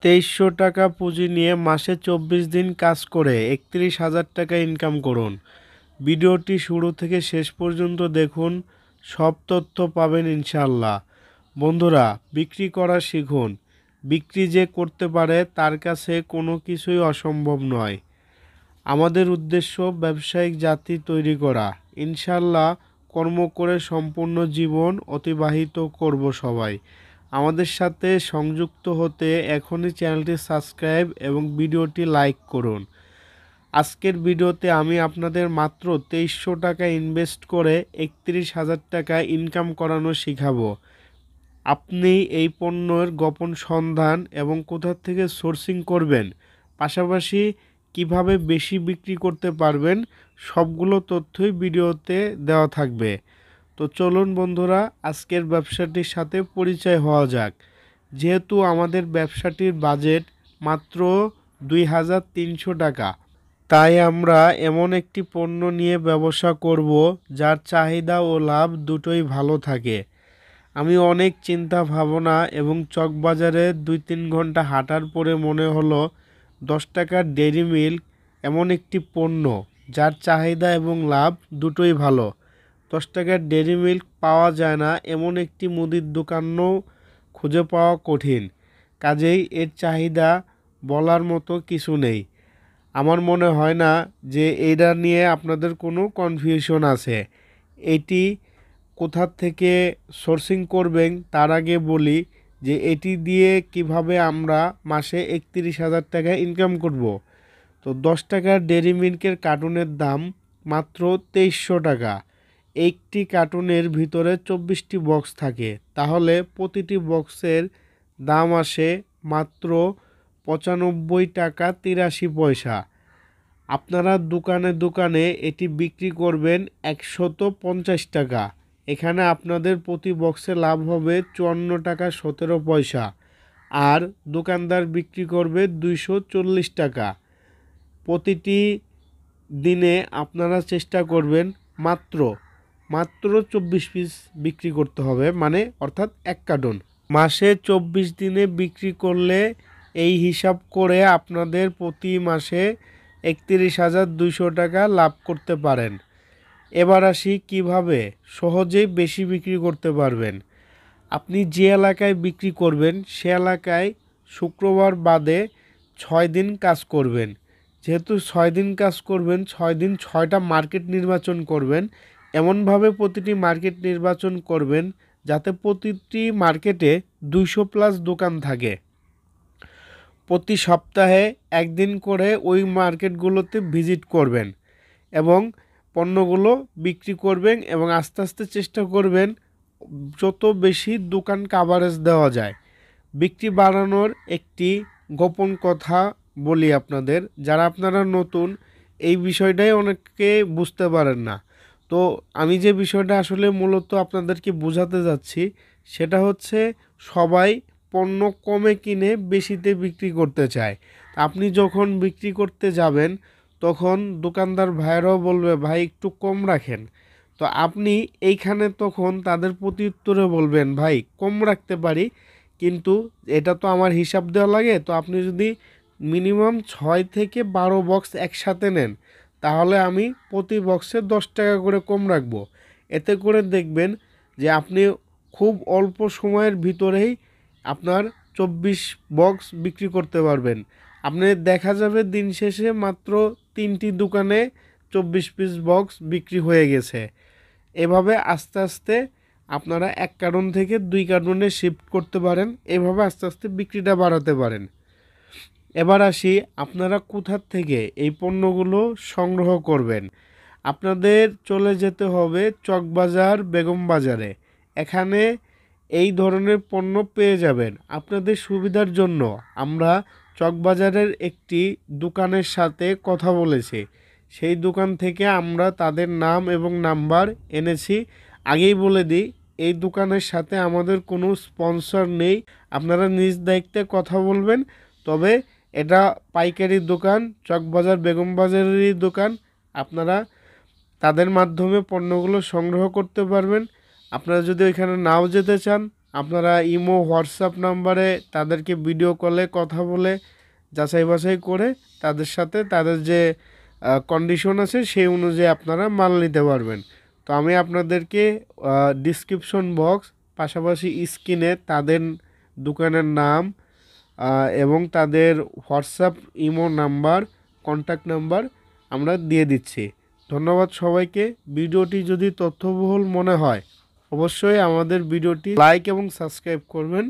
2300 টাকা পুঁজি নিয়ে মাসে 24 দিন কাজ করে 31,000 টাকা ইনকাম করুন। ভিডিওটি শুরু থেকে শেষ পর্যন্ত দেখুন, সব তথ্য পাবেন ইনশাআল্লাহ। বন্ধুরা, বিক্রি করা শিখুন। বিক্রি যে করতে পারে তার কাছে কোনো কিছুই অসম্ভব নয়। আমাদের উদ্দেশ্য ব্যবসায়িক জাতি তৈরি করা। ইনশাআল্লাহ কর্ম করে সম্পূর্ণ জীবন অতিবাহিত করব সবাই। আমাদের সাথে সংযুক্ত হতে এখনই চ্যানেলটি সাবস্ক্রাইব এবং ভিডিওটি লাইক করুন। আজকের ভিডিওতে আমি আপনাদের মাত্র 2300 টাকা ইনভেস্ট করে 31,000 টাকা ইনকাম করানো শিখাবো। আপনি এই পণ্যের গোপন সন্ধান এবং কোথা থেকে সোর্সিং করবেন, পাশাপাশি কিভাবে বেশি বিক্রি করতে পারবেন, সবগুলো তথ্যই ভিডিওতে দেওয়া থাকবে। তো চলুন বন্ধুরা, আজকের ব্যবসাটির সাথে পরিচয় হওয়া যাক। যেহেতু আমাদের ব্যবসাটির বাজেট মাত্র 2,300 টাকা, তাই আমরা এমন একটি পণ্য নিয়ে ব্যবসা করব যার চাহিদা ও লাভ দুটোই ভালো থাকে। আমি অনেক চিন্তা ভাবনা এবং চকবাজারে 2-3 ঘন্টা হাঁটার পরে মনে হলো 10 টাকার ডেইরি মিল্ক এমন একটি পণ্য যার চাহিদা এবং লাভ দুটোই ভালো। 10 টাকার ডেইরি মিল্ক পাওয়া যায় না এমন একটি মুদির দোকানও খুঁজে পাওয়া কঠিন। কাজেই এর চাহিদা বলার মতো কিছু নেই। আমার মনে হয় না যে এটা নিয়ে আপনাদের কোনো কনফিউশন আছে। এটি কোথা থেকে সোর্সিং করবেন তার আগে বলি যে এটি দিয়ে কিভাবে আমরা মাসে 31,000 টাকা ইনকাম করব। তো 10 টাকার ডেইরি মিল্কের কার্টুনের দাম মাত্র 2300 টাকা। একটি কার্টুনের ভিতরে 24টি বক্স থাকে, তাহলে প্রতিটি বক্সের দাম আসে মাত্র 95 টাকা 83 পয়সা। আপনারা দোকানে দোকানে এটি বিক্রি করবেন 150 টাকা। এখানে আপনাদের প্রতি বক্সে লাভ হবে 54 টাকা 17 পয়সা, আর দোকানদার বিক্রি করবে 240 টাকা। প্রতিটি দিনে আপনারা চেষ্টা করবেন মাত্র 24 পিস বিক্রি করতে হবে, মানে অর্থাৎ এক কার্টন। মাসে 24 দিনে বিক্রি করলে এই হিসাব করে আপনাদের প্রতি মাসে 31,200 টাকা লাভ করতে পারেন। এবার আসি কিভাবে সহজেই বেশি বিক্রি করতে পারবেন। আপনি যে এলাকায় বিক্রি করবেন সে এলাকায় শুক্রবার বাদে 6 দিন কাজ করবেন। যেহেতু 6 দিন কাজ করবেন, 6 দিন 6টা মার্কেট নির্বাচন করবেন। এমনভাবে প্রতিটি মার্কেট নির্বাচন করবেন যাতে প্রতিটি মার্কেটে 200+ দোকান থাকে। প্রতি সপ্তাহে একদিন করে ওই মার্কেটগুলোতে ভিজিট করবেন এবং পণ্যগুলো বিক্রি করবেন এবং আস্তে আস্তে চেষ্টা করবেন যত বেশি দোকান কাভারেজ দেওয়া যায়। বিক্রি বাড়ানোর একটি গোপন কথা বলি আপনাদের, যারা আপনারা নতুন এই বিষয়টাই অনেকে বুঝতে পারেন না। তো আমি যে বিষয়টা আসলে মূলত আপনাদেরকে বোঝাতে যাচ্ছি সেটা হচ্ছে, সবাই পণ্য কমে কিনে বেশিতে বিক্রি করতে চায়। আপনি যখন বিক্রি করতে যাবেন তখন দোকানদার ভাইরাও বলবে ভাই একটু কম রাখেন। তো আপনি এইখানে তখন তাদের প্রত্যুত্তরে বলবেন ভাই কম রাখতে পারি, কিন্তু এটা তো আমার হিসাব দেওয়া লাগে। তো আপনি যদি মিনিমাম 6 থেকে 12 বক্স একসাথে নেন তাহলে আমি প্রতি বক্সে 10 টাকা করে কম রাখবো। এতে করে দেখবেন যে আপনি খুব অল্প সময়ের ভিতরেই আপনার 24 বক্স বিক্রি করতে পারবেন। আপনি দেখা যাবে দিন শেষে মাত্র 3টি দোকানে 24 পিস বক্স বিক্রি হয়ে গেছে। এভাবে আস্তে আস্তে আপনারা 1 কার্টন থেকে 2 কার্টনে শিফট করতে পারেন। এভাবে আস্তে আস্তে বিক্রিটা বাড়াতে পারেন। এবার আসি আপনারা কোথা থেকে এই পণ্যগুলো সংগ্রহ করবেন। আপনাদের চলে যেতে হবে চকবাজার, বেগম বাজারে। এখানে এই ধরনের পণ্য পেয়ে যাবেন। আপনাদের সুবিধার জন্য আমরা চকবাজারের একটি দোকানের সাথে কথা বলেছি। সেই দোকান থেকে আমরা তাদের নাম এবং নাম্বার এনেছি। আগেই বলে দিই, এই দোকানের সাথে আমাদের কোনো স্পন্সর নেই। আপনারা নিজ দায়িত্বে কথা বলবেন। তবে এটা পাইকারি দোকান, চকবাজার বেগম বাজারেরই দোকান। আপনারা তাদের মাধ্যমে পণ্যগুলো সংগ্রহ করতে পারবেন। আপনারা যদি ওইখানে নাও যেতে চান আপনারা ইমো হোয়াটসঅ্যাপ নাম্বারে তাদেরকে ভিডিও কলে কথা বলে যাচাই বাছাই করে তাদের সাথে তাদের যে কন্ডিশন আছে সেই অনুযায়ী আপনারা মাল নিতে পারবেন। তো আমি আপনাদেরকে ডিসক্রিপশন বক্স পাশাপাশি স্ক্রিনে তাদের দোকানের নাম এবং তাদের WhatsApp imo number contact number আমরা দিয়ে দিচ্ছি। ধন্যবাদ সবাইকে। ভিডিওটি যদি তথ্যবহুল মনে হয় অবশ্যই আমাদের ভিডিওটি লাইক এবং সাবস্ক্রাইব করবেন।